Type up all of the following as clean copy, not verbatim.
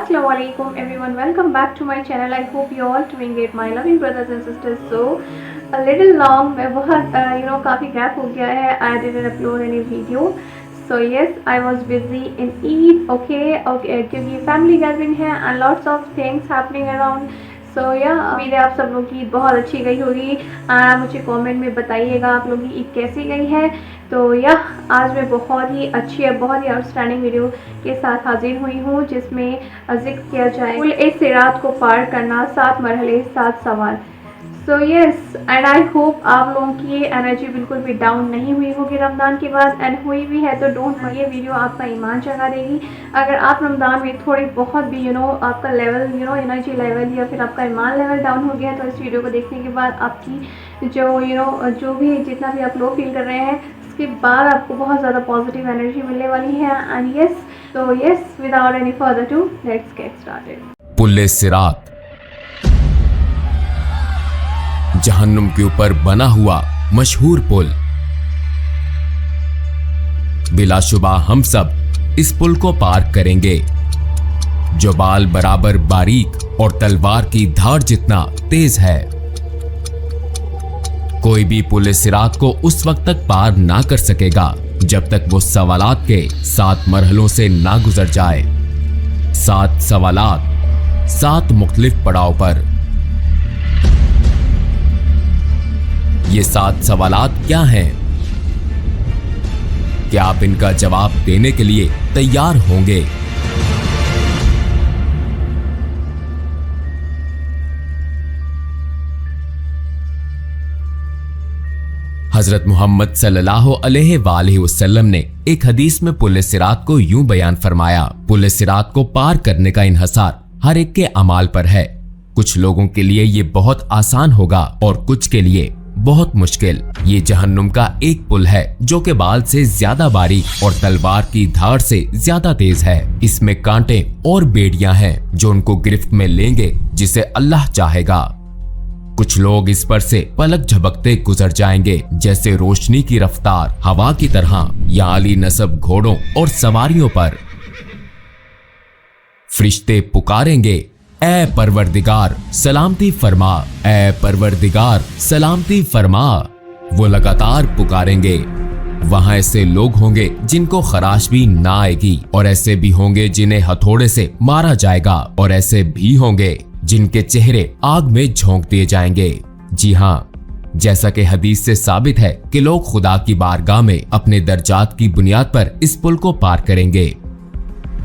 Assalamu alaikum everyone, welcome back to my channel. I hope you all doing great, my loving brothers and sisters. So a little long, मैं बहुत काफ़ी gap हो गया है. I didn't upload any video. So yes, I was busy in Eid. Okay, क्योंकि family gathering है and lots of things happening around. So yeah, उम्मीद है आप सब लोग की ईद बहुत अच्छी गई होगी. मुझे कमेंट में बताइएगा आप लोग की ईद कैसी गई है. तो यह आज मैं बहुत ही अच्छी है, बहुत ही आउटस्टैंडिंग वीडियो के साथ हाजिर हुई हूँ, जिसमें जिक्र किया जाए कुल इस सिरात को पार करना, 7 मरहले 7 सवाल. So yes, and I hope आप लोगों की ये एनर्जी बिल्कुल भी डाउन नहीं हुई होगी रमज़ान के बाद, एंड हुई भी है तो डोंट वरी, ये वीडियो आपका ईमान जगा देगी. अगर आप रमज़ान में थोड़ी बहुत भी आपका लेवल एनर्जी लेवल या फिर आपका ईमान लेवल डाउन हो गया है, तो इस वीडियो को देखने के बाद आपकी जो भी जितना भी आप लोग फील कर रहे हैं, इसके बाद आपको बहुत ज़्यादा पॉजिटिव एनर्जी मिलने वाली है. And yes, without any further ado let's get started. पुल्ले सिरात, जहन्नुम के ऊपर बना हुआ मशहूर पुल. बिलाशुबा हम सब इस पुल को पार करेंगे, जो बाल बराबर बारीक और तलवार की धार जितना तेज है. कोई भी पुल सिरात को उस वक्त तक पार ना कर सकेगा जब तक वो सवालात के 7 मरहलों से ना गुजर जाए. 7 सवालात 7 मुख्तलिफ पड़ाव पर. ये 7 सवालात क्या हैं? क्या आप इनका जवाब देने के लिए तैयार होंगे? हजरत मोहम्मद सल्लल्लाहु अलैहि वसल्लम ने एक हदीस में पुल सिरात को यूं बयान फरमाया. पुल सिरात को पार करने का इन्हसार हर एक के अमाल पर है. कुछ लोगों के लिए ये बहुत आसान होगा और कुछ के लिए बहुत मुश्किल. ये जहन्नुम का एक पुल है जो के बाल से ज्यादा बारीक और तलवार की धार से ज्यादा तेज है. इसमें कांटे और बेड़ियां हैं जो उनको गिरफ्त में लेंगे जिसे अल्लाह चाहेगा. कुछ लोग इस पर से पलक झपकते गुजर जाएंगे, जैसे रोशनी की रफ्तार हवा की तरह, या आली नसब घोड़ों और सवारियों पर. फरिश्ते पुकारेंगे, ऐ परवरदिगार सलामती फरमा, ऐ परवरदिगार सलामती फरमा. वो लगातार पुकारेंगे. वहां ऐसे लोग होंगे जिनको खराश भी ना आएगी, और ऐसे भी होंगे जिन्हें हथौड़े से मारा जाएगा, और ऐसे भी होंगे जिनके चेहरे आग में झोंक दिए जाएंगे. जी हाँ, जैसा कि हदीस से साबित है कि लोग खुदा की बारगाह में अपने दर्जात की बुनियाद पर इस पुल को पार करेंगे.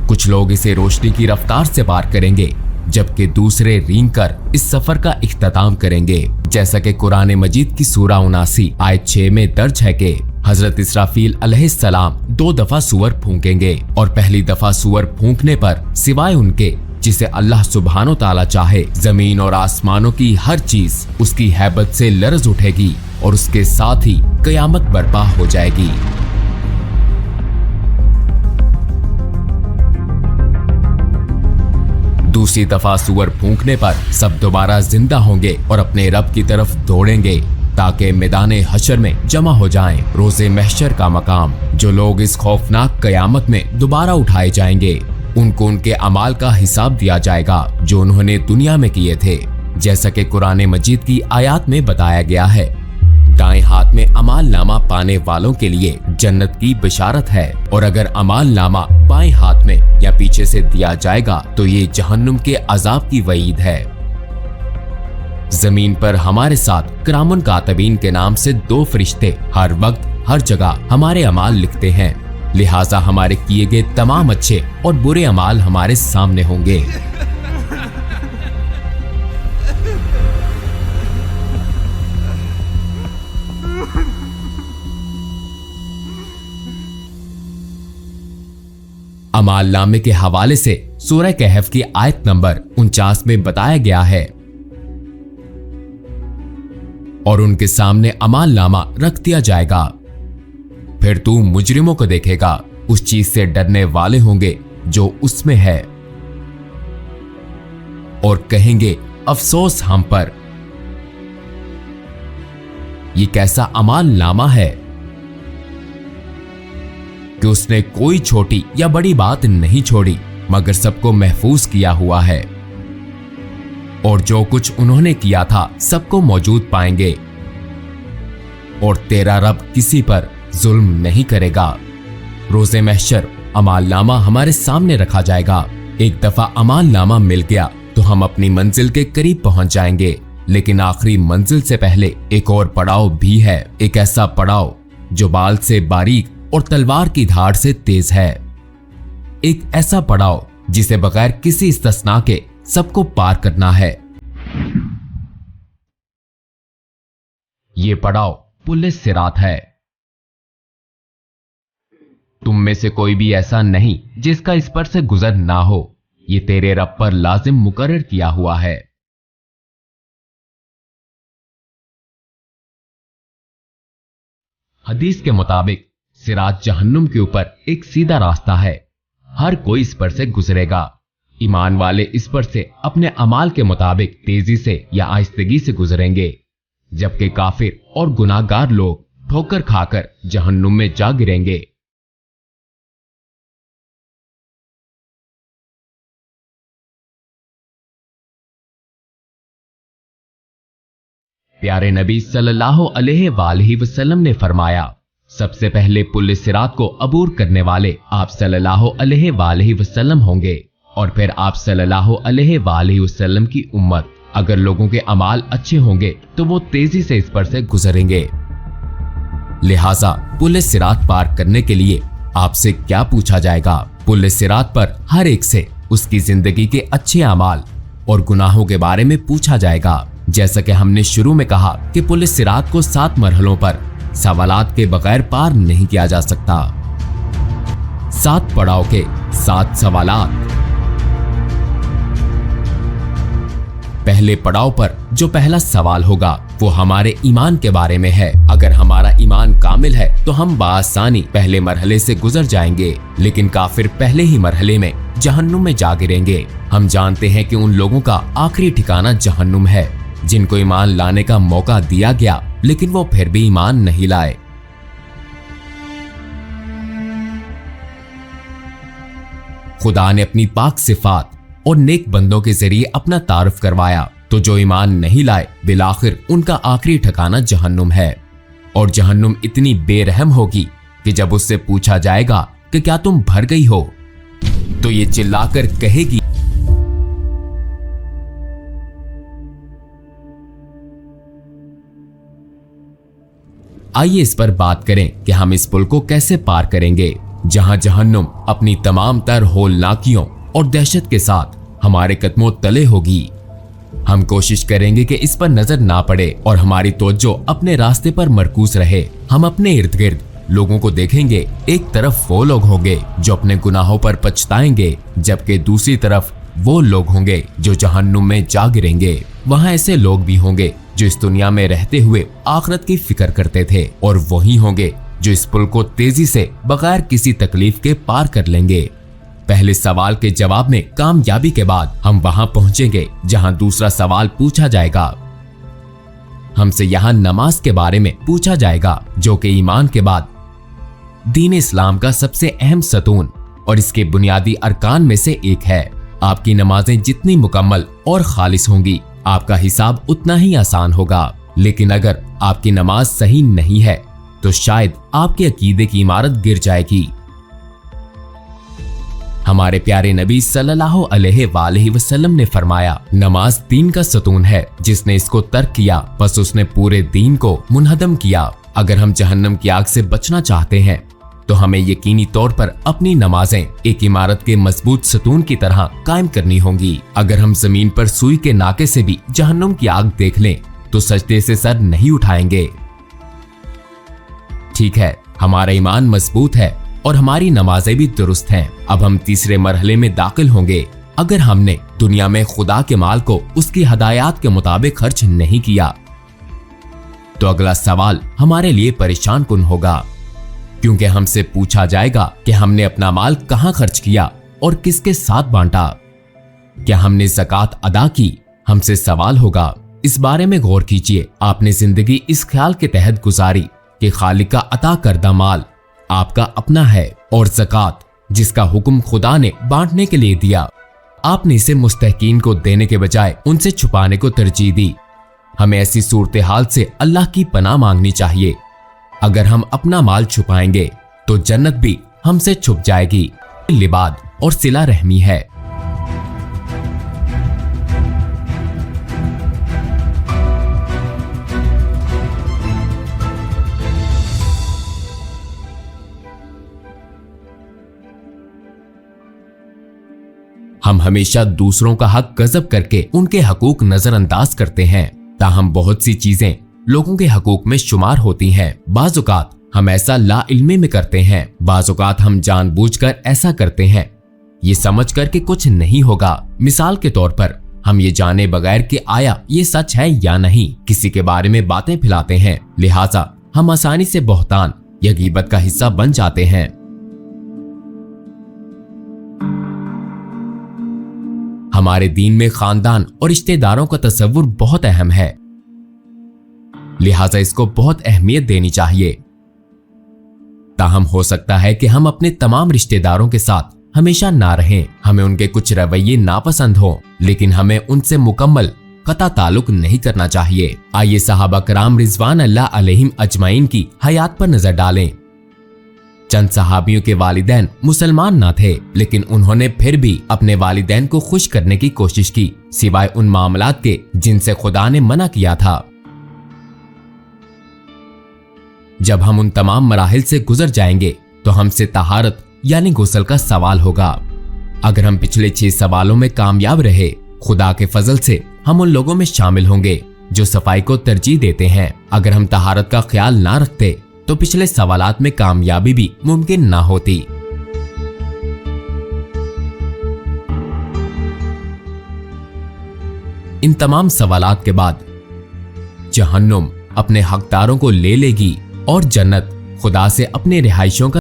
कुछ लोग इसे रोशनी की रफ्तार से पार करेंगे, जबकि दूसरे रेंग कर इस सफर का इख्तिताम करेंगे. जैसा कि कुरान मजीद की सूरा 79 आयत 6 में दर्ज है कि हजरत इसराफील अलैहिस्सलाम 2 दफा सूअर फूंकेंगे, और पहली दफा सूअर फूंकने पर सिवाय उनके जिसे अल्लाह सुब्हानो ताला चाहे, जमीन और आसमानों की हर चीज उसकी हैबत से लरज उठेगी, और उसके साथ ही कयामत बर्पा हो जाएगी. दूसरी दफा सूअर फूंकने पर सब दोबारा जिंदा होंगे और अपने रब की तरफ दौड़ेंगे, ताकि मैदाने हशर में जमा हो जाएं, रोजे महशर का मकाम. जो लोग इस खौफनाक कयामत में दोबारा उठाए जाएंगे, उनको उनके अमाल का हिसाब दिया जाएगा जो उन्होंने दुनिया में किए थे. जैसा कि कुरान मजीद की आयत में बताया गया है, दाएं हाथ में अमाल नामा पाने वालों के लिए जन्नत की बिशारत है, और अगर अमाल नामा बाएं हाथ में या पीछे से दिया जाएगा तो ये जहन्नुम के अजाब की वईद है. जमीन पर हमारे साथ किरामुन कातिबीन के नाम से 2 फरिश्ते हर वक्त हर जगह हमारे अमाल लिखते हैं. लिहाजा हमारे किए गए तमाम अच्छे और बुरे अमाल हमारे सामने होंगे. अमाल नामे के हवाले से सूरह कहफ की आयत नंबर 49 में बताया गया है, और उनके सामने अमाल नामा रख दिया जाएगा. फिर तू मुजरिमों को देखेगा, उस चीज से डरने वाले होंगे जो उसमें है, और कहेंगे अफसोस हम पर. ये कैसा अमाल नामा है कि उसने कोई छोटी या बड़ी बात नहीं छोड़ी, मगर सबको महफूज किया हुआ है और जो कुछ उन्होंने किया था सबको मौजूद पाएंगे और तेरा रब किसी पर जुल्म नहीं करेगा। रोज़े महशर अमालनामा हमारे सामने रखा जाएगा। एक दफा अमालनामा मिल गया तो हम अपनी मंजिल के करीब पहुंच जाएंगे, लेकिन आखिरी मंजिल से पहले एक और पड़ाव भी है, एक ऐसा पड़ाव जो बाल से बारीक और तलवार की धार से तेज है। एक ऐसा पड़ाव जिसे बगैर किसी इस्तिस्ना के सबको पार करना है। ये पड़ाव पुलिस सिरात है। तुम में से कोई भी ऐसा नहीं जिसका इस पर से गुजर ना हो। ये तेरे रब पर लाजिम मुकर्रर किया हुआ है। हदीस के मुताबिक सिरात जहन्नुम के ऊपर एक सीधा रास्ता है। हर कोई इस पर से गुजरेगा। ईमान वाले इस पर से अपने अमाल के मुताबिक तेजी से या आहिस्तगी से गुजरेंगे, जबकि काफिर और गुनाहगार लोग ठोकर खाकर जहन्नुम में जा गिरेंगे। प्यारे नबी सल्लल्लाहु अलैहि वसल्लम ने फरमाया, सबसे पहले पुलिस सिरात को अबूर करने वाले आप सल्लल्लाहु अलैहि वसल्लम होंगे और फिर आप सल्लल्लाहु अलैहि वसल्लम की उम्मत। अगर लोगों के अमाल अच्छे होंगे तो वो तेजी से इस पर से गुजरेंगे। लिहाजा पुलिस सिरात पार करने के लिए आपसे क्या पूछा जाएगा? पुलिस सिरात पर हर एक से उसकी जिंदगी के अच्छे अमाल और गुनाहों के बारे में पूछा जाएगा। जैसा कि हमने शुरू में कहा कि पुलिस सिरात को 7 मरहलों पर सवालात के बगैर पार नहीं किया जा सकता। 7 पड़ाव के 7 सवालात। पहले पड़ाव पर जो पहला सवाल होगा वो हमारे ईमान के बारे में है। अगर हमारा ईमान कामिल है तो हम बासानी पहले मरहले से गुजर जाएंगे, लेकिन काफिर पहले ही मरहले में जहन्नुम में जा गिरेंगे। हम जानते हैं कि उन लोगों का आखिरी ठिकाना जहन्नुम है जिनको ईमान लाने का मौका दिया गया, लेकिन वो फिर भी ईमान नहीं लाए। खुदा ने अपनी पाक सिफात और नेक बंदों के जरिए अपना तारुफ करवाया, तो जो ईमान नहीं लाए बिलाखिर उनका आखिरी ठिकाना जहन्नुम है। और जहन्नुम इतनी बेरहम होगी कि जब उससे पूछा जाएगा कि क्या तुम भर गई हो, तो ये चिल्लाकर कहेगी, आइए इस पर बात करें कि हम इस पुल को कैसे पार करेंगे, जहां जहन्नुम अपनी तमाम तर होलनाकियों और दहशत के साथ हमारे कदमों तले होगी। हम कोशिश करेंगे कि इस पर नजर ना पड़े और हमारी तवज्जो अपने रास्ते पर मरकूज रहे। हम अपने इर्द गिर्द लोगों को देखेंगे। एक तरफ वो लोग होंगे जो अपने गुनाहों पर पछताएंगे, जबकि दूसरी तरफ वो लोग होंगे जो जहन्नुम में जा गिरेंगे। वहाँ ऐसे लोग भी होंगे जो इस दुनिया में रहते हुए आखिरत की फिक्र करते थे, और वही होंगे जो इस पुल को तेजी से बगैर किसी तकलीफ के पार कर लेंगे। पहले सवाल के जवाब में कामयाबी के बाद हम वहां पहुंचेंगे जहां दूसरा सवाल पूछा जाएगा। हमसे यहां नमाज के बारे में पूछा जाएगा, जो कि ईमान के बाद दीन इस्लाम का सबसे अहम सतून और इसके बुनियादी अरकान में से एक है। आपकी नमाजें जितनी मुकम्मल और खालिस होंगी, आपका हिसाब उतना ही आसान होगा। लेकिन अगर आपकी नमाज सही नहीं है तो शायद आपके अकीदे की इमारत गिर जाएगी। हमारे प्यारे नबी सल्लल्लाहु अलैहि वसल्लम ने फरमाया, नमाज दीन का सतून है। जिसने इसको तर्क किया बस उसने पूरे दीन को मुनहदम किया। अगर हम जहन्नम की आग से बचना चाहते हैं तो हमें यकीनी तौर पर अपनी नमाजें एक इमारत के मजबूत सतून की तरह कायम करनी होंगी। अगर हम जमीन पर सुई के नाके से भी जहन्नुम की आग देख लें तो सजदे से सर नहीं उठाएंगे। ठीक है, हमारा ईमान मजबूत है और हमारी नमाजें भी दुरुस्त हैं। अब हम तीसरे मरहले में दाखिल होंगे। अगर हमने दुनिया में खुदा के माल को उसकी हदायत के मुताबिक खर्च नहीं किया तो अगला सवाल हमारे लिए परेशान कुन होगा, क्योंकि हमसे पूछा जाएगा कि हमने अपना माल कहां खर्च किया और किसके साथ बांटा। क्या हमने ज़कात अदा की? हमसे सवाल होगा। इस बारे में गौर कीजिए। आपने जिंदगी इस ख्याल के तहत गुजारी कि खालिक का अता करदा माल आपका अपना है और ज़कात जिसका हुक्म खुदा ने बांटने के लिए दिया। आपने इसे मुस्तहकीन को देने के बजाय उनसे छुपाने को तरजीह दी। हमें ऐसी सूरत हाल से अल्लाह की पनाह मांगनी चाहिए। अगर हम अपना माल छुपाएंगे तो जन्नत भी हमसे छुप जाएगी। लिबाद और सिला रहमी है। हम हमेशा दूसरों का हक गजब करके उनके हकूक नजरअंदाज करते हैं, ताहम बहुत सी चीजें लोगों के हकूक में शुमार होती हैं। बाज़ औक़ात हम ऐसा ला इल्मी में करते हैं, बाज़ औक़ात हम जानबूझकर ऐसा करते हैं ये समझकर कि कुछ नहीं होगा। मिसाल के तौर पर हम ये जाने बगैर कि आया ये सच है या नहीं किसी के बारे में बातें फैलाते हैं, लिहाजा हम आसानी से बहतान या गीबत का हिस्सा बन जाते हैं। हमारे दीन में खानदान और रिश्तेदारों का तस्वुर बहुत अहम है, लिहाजा इसको बहुत अहमियत देनी चाहिए। ताहम हो सकता है कि हम अपने तमाम रिश्तेदारों के साथ हमेशा ना रहें, हमें उनके कुछ रवैये नापसंद हो, लेकिन हमें उनसे मुकम्मल कता ताल्लुक नहीं करना चाहिए। आइए सहाबा कराम रिजवान अल्लाह अलैहिम अजमाइन की हयात पर नजर डालें। चंद सहाबियों के वालिदैन मुसलमान ना थे, लेकिन उन्होंने फिर भी अपने वालिदैन को खुश करने की कोशिश की, सिवाय उन मामलात के जिनसे खुदा ने मना किया था। जब हम उन तमाम मराहिल से गुजर जाएंगे तो हमसे तहारत यानी गुस्ल का सवाल होगा। अगर हम पिछले 6 सवालों में कामयाब रहे, खुदा के फजल से हम उन लोगों में शामिल होंगे जो सफाई को तरजीह देते हैं। अगर हम तहारत का ख्याल ना रखते तो पिछले सवालात में कामयाबी भी मुमकिन ना होती। इन तमाम सवालात के बाद जहन्नुम अपने हकदारों को ले लेगी और जन्नत खुदा से अपने रिहाइशों का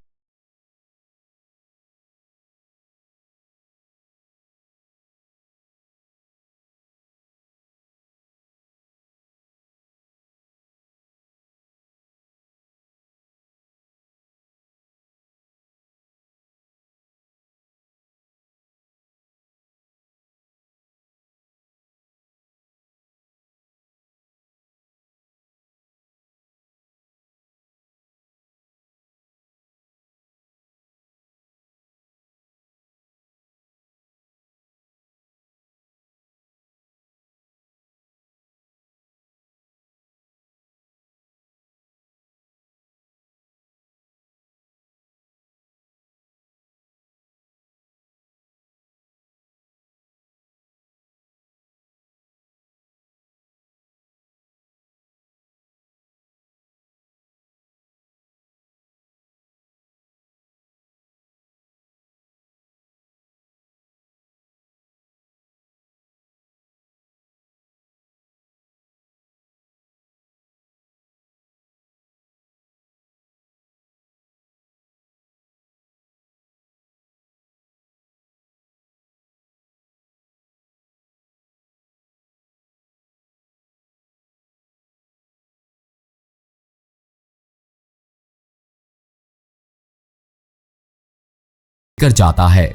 कर जाता है।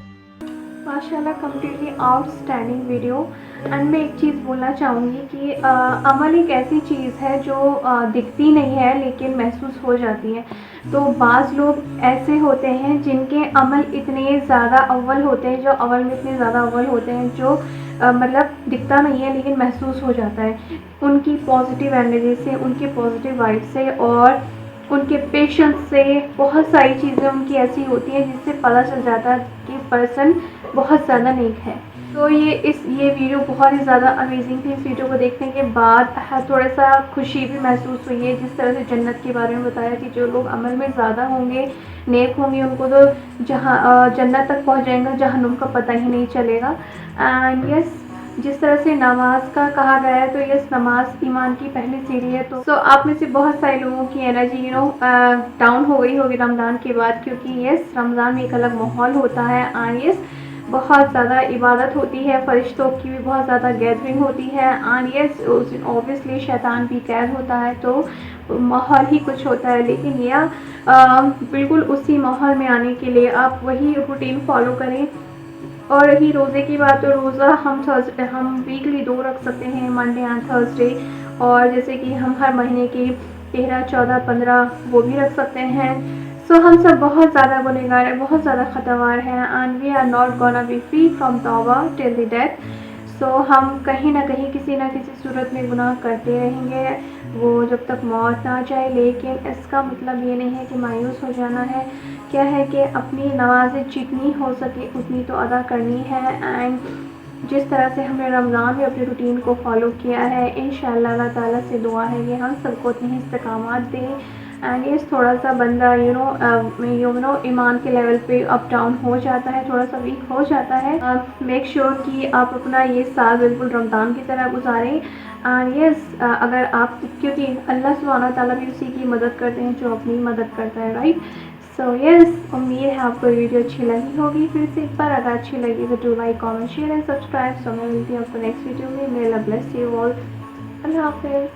माशाल्लाह कम्प्लीटली आउटस्टैंडिंग वीडियो। एंड मैं एक चीज़ बोलना चाहूँगी कि अमल एक ऐसी चीज़ है जो दिखती नहीं है लेकिन महसूस हो जाती है। तो बाज़ लोग ऐसे होते हैं जिनके अमल इतने ज़्यादा अव्वल होते हैं, जो अव्वल में इतने ज़्यादा अव्वल होते हैं, जो मतलब दिखता नहीं है लेकिन महसूस हो जाता है उनकी पॉजिटिव एनर्जी से, उनके पॉजिटिव वाइब से और उनके पेशेंस से। बहुत सारी चीज़ें उनकी ऐसी होती हैं जिससे पता चल जाता है कि पर्सन बहुत ज़्यादा नेक है। तो ये वीडियो बहुत ही ज़्यादा अमेजिंग थी। इस वीडियो को देखने के बाद थोड़ा सा खुशी भी महसूस हुई है, जिस तरह से जन्नत के बारे में बताया कि जो लोग अमल में ज़्यादा होंगे, नेक होंगे, उनको तो जहाँ जन्नत तक पहुँच जाएंगे, जहन्नुम का पता ही नहीं चलेगा। एंड यस, जिस तरह से नमाज का कहा गया है, तो यस, नमाज ईमान की पहली सीढ़ी है। तो आप में से बहुत सारे लोगों की एनर्जी डाउन हो गई होगी रमज़ान के बाद, क्योंकि यस, रमज़ान में एक अलग माहौल होता है। यस, बहुत ज़्यादा इबादत होती है, फरिश्तों की भी बहुत ज़्यादा गैदरिंग होती है। एंड यस, उस दिन ऑब्वियसली शैतान भी कैद होता है, तो माहौल ही कुछ होता है। लेकिन यह बिल्कुल उसी माहौल में आने के लिए आप वही रूटीन फॉलो करें। और रही रोज़े की बात, तो रोज़ा हम वीकली 2 रख सकते हैं, मंडे एंड थर्सडे। और जैसे कि हम हर महीने की 13, 14, 15 वो भी रख सकते हैं। सो हम सब बहुत ज़्यादा गुनहगार हैं, बहुत ज़्यादा ख़तावार हैं। And we are not gonna be free from तौबा टिल द डेथ। सो हम कहीं ना कहीं किसी न किसी सूरत में गुनाह करते रहेंगे, वो जब तक मौत ना आ जाए। लेकिन इसका मतलब ये नहीं है कि मायूस हो जाना है। क्या है कि अपनी नमाज़ें जितनी हो सके उतनी तो अदा करनी है। एंड जिस तरह से हमने रमज़ान में अपनी रूटीन को फॉलो किया है, इंशाअल्लाह अल्लाह ताला से दुआ है कि हम सबको इतनी इस्तिकामत दें। एंड ये थोड़ा सा बंदा यू नो ईमान के लेवल पे अप डाउन हो जाता है, थोड़ा सा वीक हो जाता है। मेक श्योर कि आप अपना ये साल बिल्कुल रमज़ान की तरह गुजारें। एंड यस, अगर आप, क्योंकि अल्लाह सुब्हानहू व तआला भी उसी की मदद करते हैं जो अपनी मदद करता है, राइट। सो यस, उम्मीद है आपको वीडियो अच्छी लगी होगी। फिर से एक बार अगर अच्छी लगी तो do like, comment, share and subscribe. So मैं मिलती हूँ आपको नेक्स्ट वीडियो में। मे अल्लाह ब्लेस यू ऑल। अल्लाह हाफिज़।